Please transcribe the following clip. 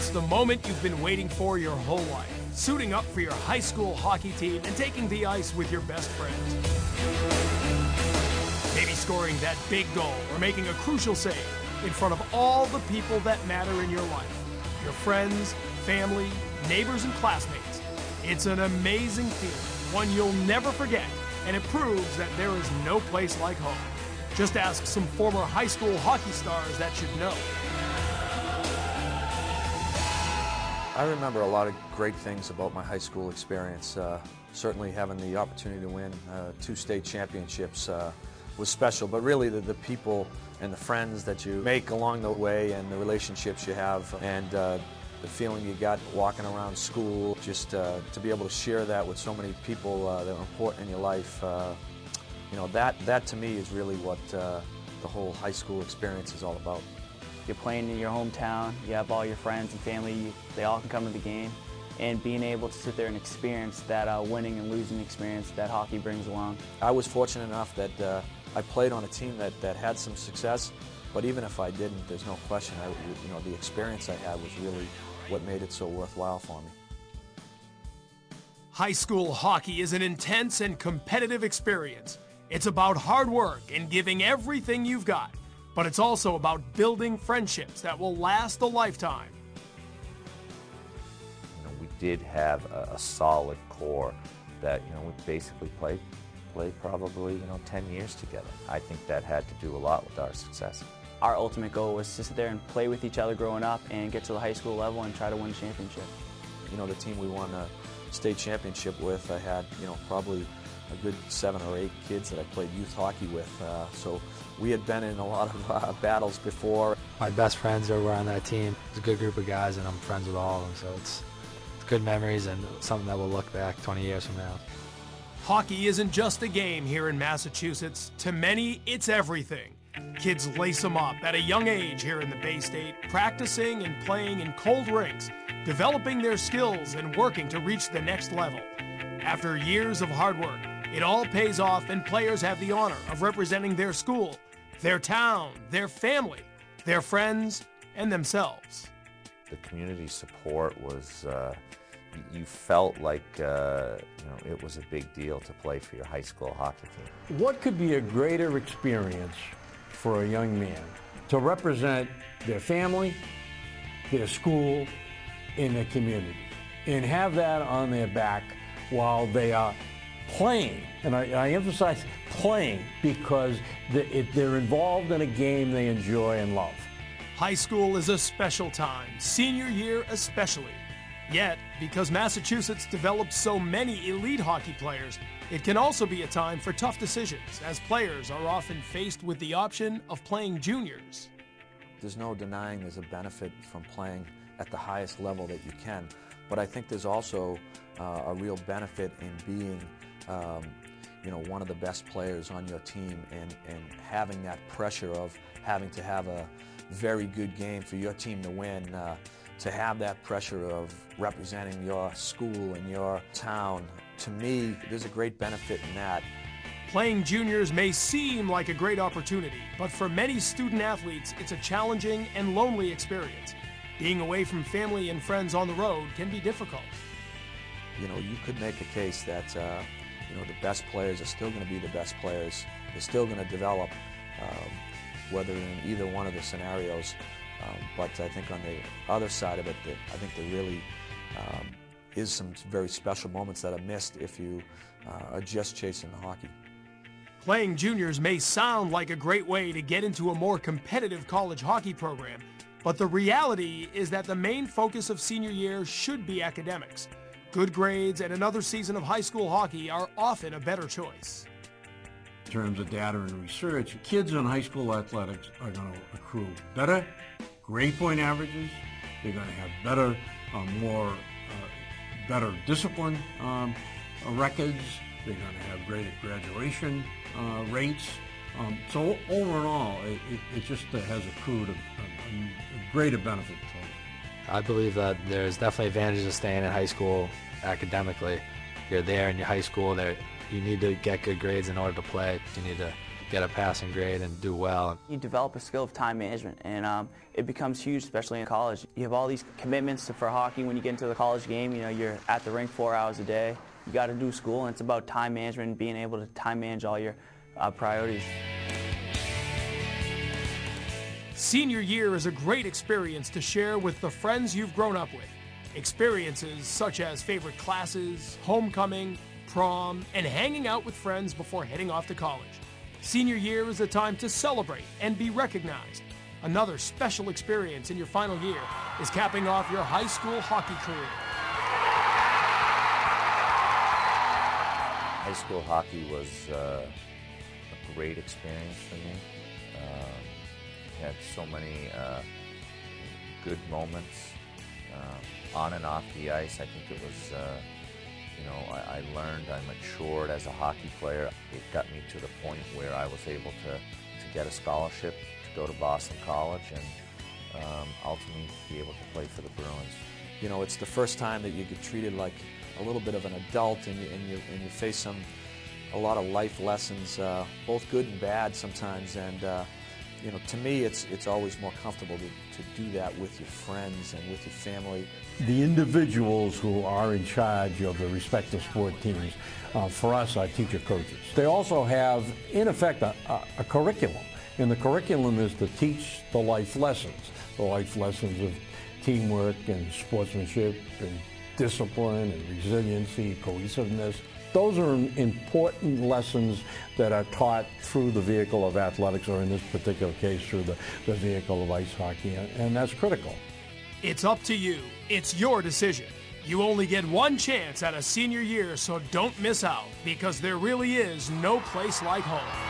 It's the moment you've been waiting for your whole life. Suiting up for your high school hockey team and taking the ice with your best friends. Maybe scoring that big goal or making a crucial save in front of all the people that matter in your life. Your friends, family, neighbors, and classmates. It's an amazing feeling, one you'll never forget, and it proves that there is no place like home. Just ask some former high school hockey stars that should know. I remember a lot of great things about my high school experience. Certainly having the opportunity to win 2 state championships was special, but really the people and the friends that you make along the way and the relationships you have and the feeling you got walking around school, just to be able to share that with so many people that are important in your life, you know, that to me is really what the whole high school experience is all about. You're playing in your hometown, you have all your friends and family, they all can come to the game, and being able to sit there and experience that winning and losing experience that hockey brings along. I was fortunate enough that I played on a team that had some success, but even if I didn't, there's no question, you know, the experience I had was really what made it so worthwhile for me. High school hockey is an intense and competitive experience. It's about hard work and giving everything you've got. But it's also about building friendships that will last a lifetime. You know, we did have a solid core that, you know, we basically played probably, you know, 10 years together. I think that had to do a lot with our success. Our ultimate goal was to sit there and play with each other growing up and get to the high school level and try to win a championship. You know, the team we won a state championship with, I had, you know, probably a good 7 or 8 kids that I played youth hockey with. So we had been in a lot of battles before. My best friends were on that team. It's a good group of guys, and I'm friends with all of them. So it's good memories and something that we'll look back 20 years from now. Hockey isn't just a game here in Massachusetts. To many, it's everything. Kids lace them up at a young age here in the Bay State, practicing and playing in cold rinks, developing their skills and working to reach the next level. After years of hard work, it all pays off and players have the honor of representing their school, their town, their family, their friends, and themselves. The community support was, you felt like, you know, it was a big deal to play for your high school hockey team. What could be a greater experience for a young man to represent their family, their school, and their community, and have that on their back while they are playing, and I emphasize playing because they're involved in a game they enjoy and love. High school is a special time, senior year especially. Yet, because Massachusetts develops so many elite hockey players, it can also be a time for tough decisions, as players are often faced with the option of playing juniors. There's no denying there's a benefit from playing at the highest level that you can, but I think there's also a real benefit in being you know, one of the best players on your team and having that pressure of having to have a very good game for your team to win, to have that pressure of representing your school and your town. To me, there's a great benefit in that. Playing juniors may seem like a great opportunity, but for many student athletes, it's a challenging and lonely experience. Being away from family and friends on the road can be difficult. You know, you could make a case that you know, the best players are still going to be the best players. They're still going to develop, whether in either one of the scenarios. But I think on the other side of it, I think there really is some very special moments that are missed if you are just chasing the hockey. Playing juniors may sound like a great way to get into a more competitive college hockey program, but the reality is that the main focus of senior year should be academics. Good grades and another season of high school hockey are often a better choice. In terms of data and research, kids in high school athletics are going to accrue better grade point averages. They're going to have better, better discipline records. They're going to have greater graduation rates. So overall, it just has accrued a greater benefit to them. I believe that there's definitely advantages of staying in high school academically. You're there in your high school, you need to get good grades in order to play. You need to get a passing grade and do well. You develop a skill of time management, and it becomes huge, especially in college. You have all these commitments for hockey. When you get into the college game, you know, you're at the rink 4 hours a day. You got to do school, and it's about time management and being able to time manage all your priorities. Senior year is a great experience to share with the friends you've grown up with. Experiences such as favorite classes, homecoming, prom, and hanging out with friends before heading off to college. Senior year is a time to celebrate and be recognized. Another special experience in your final year is capping off your high school hockey career. High school hockey was a great experience for me. Had so many good moments on and off the ice. I think it was, you know, I learned, I matured as a hockey player. It got me to the point where I was able to get a scholarship to go to Boston College and ultimately be able to play for the Bruins. You know, it's the first time that you get treated like a little bit of an adult, and you face a lot of life lessons, both good and bad sometimes. And you know, to me, it's always more comfortable to do that with your friends and with your family. The individuals who are in charge of the respective sport teams, for us, our teacher coaches, they also have, in effect, a curriculum. And the curriculum is to teach the life lessons of teamwork and sportsmanship and discipline and resiliency, cohesiveness. Those are important lessons that are taught through the vehicle of athletics, or in this particular case, through the vehicle of ice hockey, and that's critical. It's up to you. It's your decision. You only get one chance at a senior year, so don't miss out, because there really is no place like home.